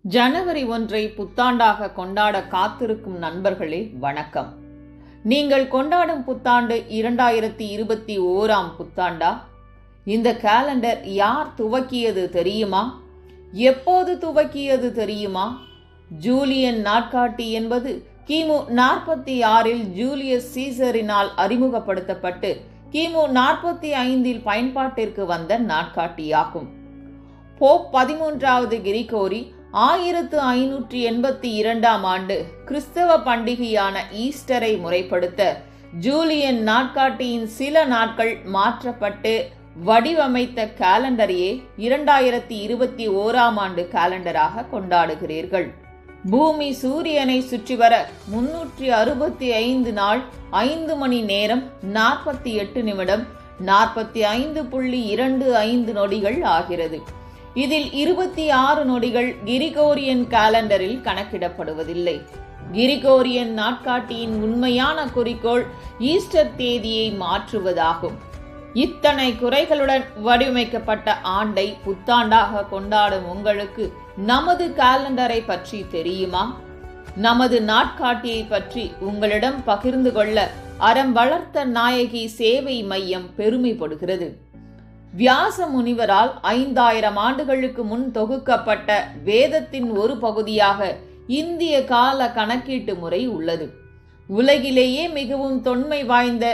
ஜனவரி 1 புத்தாண்டாக கொண்டாட காத்திருக்கும் நண்பர்களே வணக்கம். நீங்கள் கொண்டாடும் புத்தாண்டு 2021 புத்தாண்டா? இந்த காலண்டர் யார் துவக்கியது தெரியுமா? எப்போது துவக்கியது தெரியுமா? ஜூலியன் நாட்காட்டி என்பது கிமு 46 ஜூலியஸ் சீசரினால் அறிமுகப்படுத்தப்பட்டு கிமு 45 பயன்பாட்டிற்கு வந்த நாட்காட்டியாகும். போப் 13வது கிரிகோரி 1582 கிறிஸ்தவ பண்டிகையான ஈஸ்டரை முறைப்படுத்த ஜூலியன் நாட்காட்டியின் சில நாட்கள் மாற்றப்பட்டு வடிவமைத்த காலண்டரையே 2021 காலண்டராக கொண்டாடுகிறீர்கள். பூமி சூரியனை சுற்றி வர 365 நாள் 5 மணி நேரம் 48 நிமிடம் 45.25 நொடிகள் ஆகிறது. இதில் 26 நொடிகள் கிரிகோரியன் காலண்டரில் கணக்கிடப்படுவதில்லை. கிரிகோரியன் நாட்காட்டியின் உண்மையான குறிக்கோள் ஈஸ்டர் தேதியை மாற்றுவதாகும். இத்தனை குறைகளுடன் வடிவமைக்கப்பட்ட ஆண்டை புத்தாண்டாக கொண்டாடும் உங்களுக்கு நமது காலண்டரை பற்றி தெரியுமா? நமது நாட்காட்டியை பற்றி உங்களிடம் பகிர்ந்து கொள்ள அறம் வளர்த்த நாயகி சேவை மையம் பெருமைப்படுகிறது. வியாச முனிவரால் 5000 ஆண்டுகளுக்கு முன் தொகுக்கப்பட்ட வேதத்தின் ஒரு பகுதியாக இந்திய கால கணக்கீட்டு முறை உள்ளது. உலகிலேயே மிகவும் தொன்மை வாய்ந்த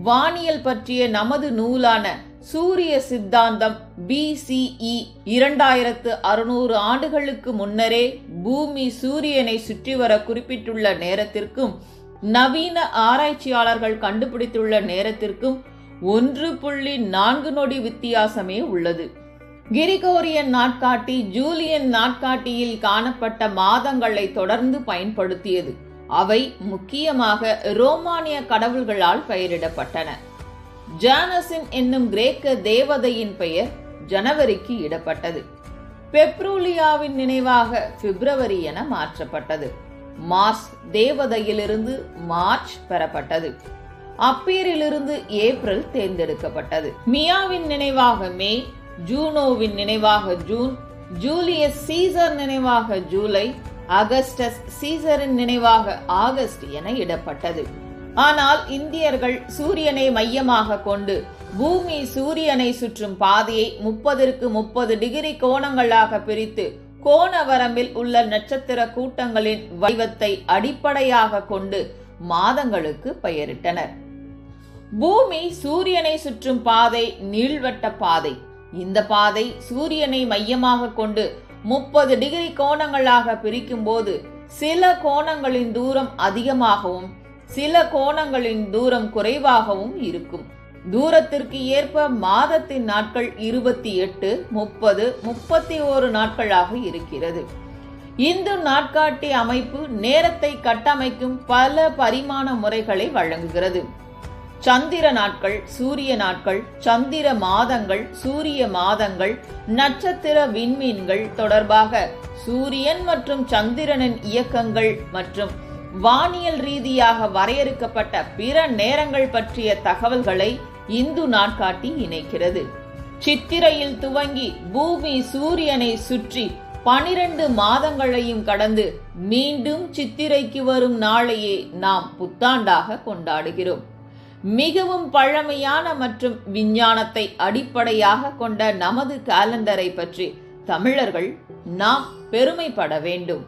வானியல் பற்றிய நமது நூலான சூரிய சித்தாந்தம் BCE 2600 ஆண்டுகளுக்கு முன்னரே பூமி சூரியனை சுற்றி வர குறிப்பிட்டுள்ள நேரத்திற்கும் நவீன ஆராய்ச்சியாளர்கள் கண்டுபிடித்துள்ள நேரத்திற்கும் 1.4 நொடி வித்தியாசமே உள்ளது. கிரிகோரியன் நாட்காட்டி ஜூலியன் நாட்காட்டியில் காணப்பட்ட மாதங்களை தொடர்ந்து பயன்படுத்தியது. அவை முக்கியமாக ரோமானிய கடவுள்களால் பெயரிடப்பட்டன. ஜானசின் என்னும் கிரேக்க தேவதையின் பெயர் ஜனவரிக்கு இடப்பட்டது. பெப்ரூலியாவின் நினைவாக பிப்ரவரி என மாற்றப்பட்டது. மார்ஸ் தேவதையிலிருந்து மார்ச் பெறப்பட்டது. அப்பீரிலிருந்து ஏப்ரல் தேர்ந்தெடுக்கப்பட்டது. மியாவின் நினைவாக மே, ஜூனோவின் நினைவாக ஜூன், ஜூலியஸ் சீசர் நினைவாக ஜூலை, அகஸ்டஸ் சீசரின் நினைவாக ஆகஸ்ட் என இடப்பட்டது. ஆனால் இந்தியர்கள் சூரியனை மையமாக கொண்டு பூமி சூரியனை சுற்றும் பாதையை 30 டிகிரி கோணங்களாக பிரித்து கோண வரம்பில் உள்ள நட்சத்திர கூட்டங்களின் வடிவத்தை அடிப்படையாக கொண்டு மாதங்களுக்கு பெயரிட்டனர். பூமி சூரியனை சுற்றும் பாதை நீள்வட்ட பாதை. இந்த பாதை சூரியனை மையமாக கொண்டு 30 டிகிரி கோணங்களாக பிரிக்கும் போது சில கோணங்களின் தூரம் அதிகமாகவும் சில கோணங்களின் தூரம் குறைவாகவும் இருக்கும். தூரத்திற்கு ஏற்ப மாதத்தின் நாட்கள் 28, 30, 31 நாட்களாக இருக்கிறது. இந்து நாட்காட்டி அமைப்பு நேரத்தை கட்டமைக்கும் பல பரிமாண முறைகளை வழங்குகிறது. சந்திர நாட்கள், சூரிய நாட்கள், சந்திர மாதங்கள், சூரிய மாதங்கள், நட்சத்திர விண்மீன்கள் தொடர்பாக சூரியன் மற்றும் சந்திரனின் இயக்கங்கள் மற்றும் வானியல் ரீதியாக வரையறுக்கப்பட்ட பிற நேரங்கள் பற்றிய தகவல்களை இந்து நாட்காட்டி இணைக்கிறது. சித்திரையில் துவங்கி பூமி சூரியனை சுற்றி 12 மாதங்களையும் கடந்து மீண்டும் சித்திரைக்கு வரும் நாளையே நாம் புத்தாண்டாக கொண்டாடுகிறோம். மிகவும் பழமையான மற்றும் விஞ்ஞானத்தை அடிப்படையாக கொண்ட நமது காலண்டரை பற்றி தமிழர்கள் நாம் பெருமைப்பட வேண்டும்.